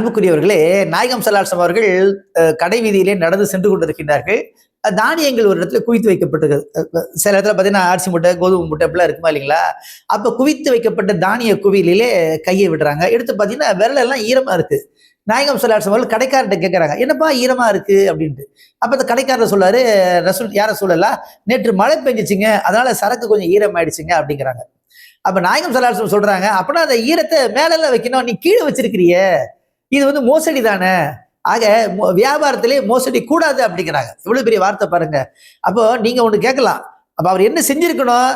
அன்புக்குரியவர்களே, நாயகம் ஸல்லல்லாஹு அலைஹி வஸல்லம் அவர்கள் கடை வீதியிலே நடந்து சென்று கொண்டிருக்கின்றார்கள். தானியங்கள் ஒரு இடத்துல குவித்து வைக்கப்பட்டிருக்குது. சில இடத்துல பார்த்தீங்கன்னா, அரிசி மூட்டை, கோதுமை மூட்டை அப்படிலாம் இருக்குமா இல்லைங்களா? அப்ப குவித்து வைக்கப்பட்ட தானிய குவியலிலே கையை விடுறாங்க. எடுத்து பார்த்தீங்கன்னா, விரலெல்லாம் ஈரமா இருக்கு. நாயகம் ஸல்லல்லாஹு அலைஹி வஸல்லம் அவர்கள் கடைக்காரர்ட்ட கேட்கறாங்க, "என்னப்பா ஈரமா இருக்கு?" அப்படின்ட்டு. அப்ப அந்த கடைக்காரர் சொல்றாரு, "யா ரசூலல்லாஹ், நேற்று மழை பெஞ்சுச்சுங்க. அதனால சரக்கு கொஞ்சம் ஈரமாயிடுச்சுங்க" அப்படிங்கிறாங்க. அப்ப நாயகம் ஸல்லல்லாஹு அலைஹி வஸல்லம் சொல்றாங்க, "அப்பனா அந்த ஈரத்த மேலலாம் வைக்கணும். நீ கீழ வச்சிருக்கிறியே. இது வந்து மோசடி தானே. ஆக வியாபாரத்திலே மோசடி கூடாது" அப்படிங்கிறாங்க. எவ்வளவு பெரிய வார்த்தை பாருங்க. அப்போ நீங்க ஒண்ணு கேட்கலாம். அப்ப அவர் என்ன செஞ்சிருக்கணும்?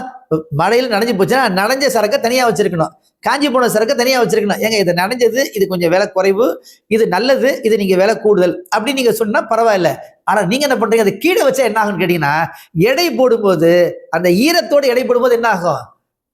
மழையில நனைஞ்சு போச்சுன்னா, நனைஞ்ச சரக்க தனியா வச்சிருக்கணும். காஞ்சி போன சரக்க தனியா வச்சிருக்கணும். ஏங்க இது நனைஞ்சது, இது கொஞ்சம் விலை குறைவு, இது நல்லது, இது நீங்க விலை கூடுதல் அப்படின்னு நீங்க சொன்னா பரவாயில்ல. ஆனா நீங்க என்ன பண்றீங்க? அதை கீழே வச்சா என்ன ஆகும்னு கேட்டீங்கன்னா, எடை போடும்போது அந்த ஈரத்தோடு எடை போடும்போது என்ன ஆகும்?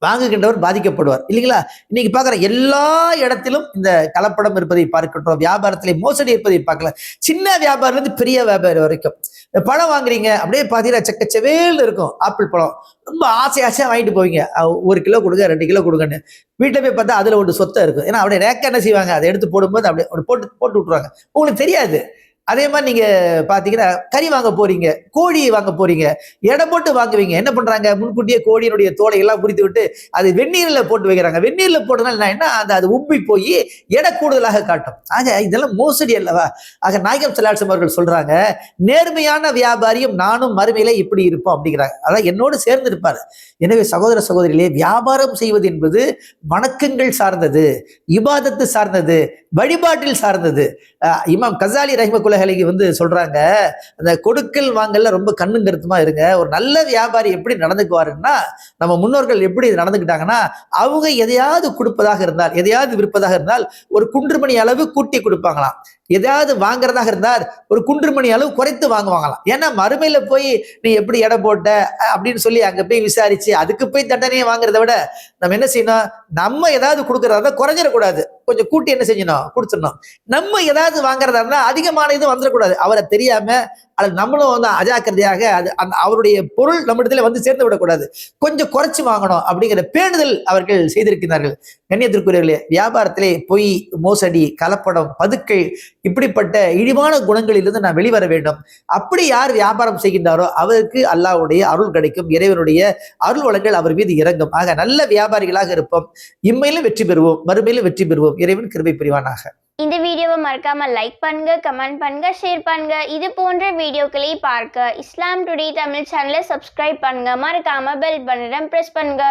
வாங்குகின்றவர் பாதிக்கப்படுவார் இல்லைங்களா? இன்னைக்கு பார்க்குற எல்லா இடத்திலும் இந்த கலப்படம் இருப்பதை பார்க்கின்றோம். வியாபாரத்திலே மோசடி இருப்பதை பார்க்கலாம். சின்ன வியாபாரிலிருந்து பெரிய வியாபாரி வரைக்கும். இந்த பழம் வாங்குறீங்க, அப்படியே பார்த்தீங்கன்னா செக்கச்செவேல்னு இருக்கும் ஆப்பிள் பழம். ரொம்ப ஆசையா வாங்கிட்டு போவீங்க. 1 கிலோ கொடுங்க, 2 கிலோ கொடுங்கன்னு. வீட்டில் போய் பார்த்தா அதில் ஒரு சொத்தை இருக்கும். ஏன்னா அப்படியே ரேக்க என்ன செய்வாங்க? அதை எடுத்து போடும்போது அப்படியே போட்டு போட்டு விட்டுருவாங்க. உங்களுக்கு தெரியாது. அதே மாதிரி நீங்க பாத்தீங்கன்னா, கறி வாங்க போறீங்க, கோழி வாங்க போறீங்க, எடை போட்டு வாங்குவீங்க. என்ன பண்றாங்க? முன்கூட்டியே கோழியினுடைய தோலை எல்லாம் குறித்து விட்டு அது வெந்நீர்ல போட்டு வைக்கிறாங்க. வெந்நீர்ல போட்டதுனால என்ன, அது உப்பி போய் எடை கூடுதலாக காட்டும். ஆக இதெல்லாம் மோசடி அல்லவா? ஆக நாயகம் ஸல்லல்லாஹு அலைஹி வஸல்லம் அவர்கள் சொல்றாங்க, நேர்மையான வியாபாரியும் நானும் மறுமையில இப்படி இருப்போம் அப்படிங்கிறாங்க. அதான் என்னோடு சேர்ந்து இருப்பாரு. எனவே சகோதர சகோதரிகளே, வியாபாரம் செய்வது என்பது வணக்கங்கள் சார்ந்தது, இபாதத்து சார்ந்தது, வழிபாட்டில் சார்ந்தது. இமாம் கசாலி ரஹிமத்துல்லாஹி அலைஹி வந்து சொல்றாங்க, அந்த கொடுக்கல் வாங்கல்ல ரொம்ப கண்ணும் கருத்துமா இருங்க. ஒரு நல்ல வியாபாரி எப்படி நடந்துக்குவாருன்னா, நம்ம முன்னோர்கள் எப்படி நடந்துக்கிட்டாங்கன்னா, அவங்க எதையாவது கொடுப்பதாக இருந்தால், எதையாவது விற்பதாக இருந்தால் ஒரு குன்றுமணி அளவு கூட்டி கொடுப்பாங்களாம். எதையாவது வாங்குறதாக இருந்தால் ஒரு குன்றுமணி அளவு குறைத்து வாங்குவாங்களாம். ஏன்னா மறுமையில போய் நீ எப்படி எடை போட்ட அப்படின்னு சொல்லி அங்க போய் விசாரிச்சு அதுக்கு போய் தண்டனையை வாங்குறதை விட நம்ம என்ன செய்யணும்? நம்ம ஏதாவது கொடுக்கறதா குறைஞ்சிடக்கூடாது, கொஞ்சம் கூட்டி என்ன செஞ்சணும்? கொடுத்துடணும். நம்ம ஏதாவது வாங்குறதா இருந்தா அதிகமான இது வந்துடக்கூடாது. அவரை தெரியாம அல்லது நம்மளும் வந்து அஜாக்கிரதையாக அது அந்த அவருடைய பொருள் நம்ம இடத்துல வந்து சேர்ந்து விடக்கூடாது. கொஞ்சம் குறைச்சு வாங்கணும் அப்படிங்கிற பேணுதல் அவர்கள் செய்திருக்கிறார்கள். கண்ணியத்திற்குரியவர்களே, வியாபாரத்திலே பொய், மோசடி, கலப்படம், பதுக்கை, இப்படிப்பட்ட இழிவான குணங்களிலிருந்து நான் வெளிவர வேண்டும். அப்படி யார் வியாபாரம் செய்கின்றாரோ அவருக்கு அல்லாஹ்வுடைய அருள் கிடைக்கும், இறைவனுடைய அருள் வளங்கள் அவர் மீது இறங்கும். ஆக நல்ல வியாபாரிகளாக இருப்போம். இம்மையிலும் வெற்றி பெறுவோம், மறுமையிலும் வெற்றி பெறுவோம். இறைவன் கிருபை புரிவானாக. இந்த வீடியோவை மறக்காம லைக் பண்ணுங்க, கமெண்ட் பண்ணுங்க, ஷேர் பண்ணுங்க. இது போன்ற வீடியோக்களை பார்க்க இஸ்லாம் டுடே தமிழ் சேனலை சப்ஸ்கிரைப் பண்ணுங்க. மறக்காம பெல் பட்டனை பிரஸ் பண்ணுங்க.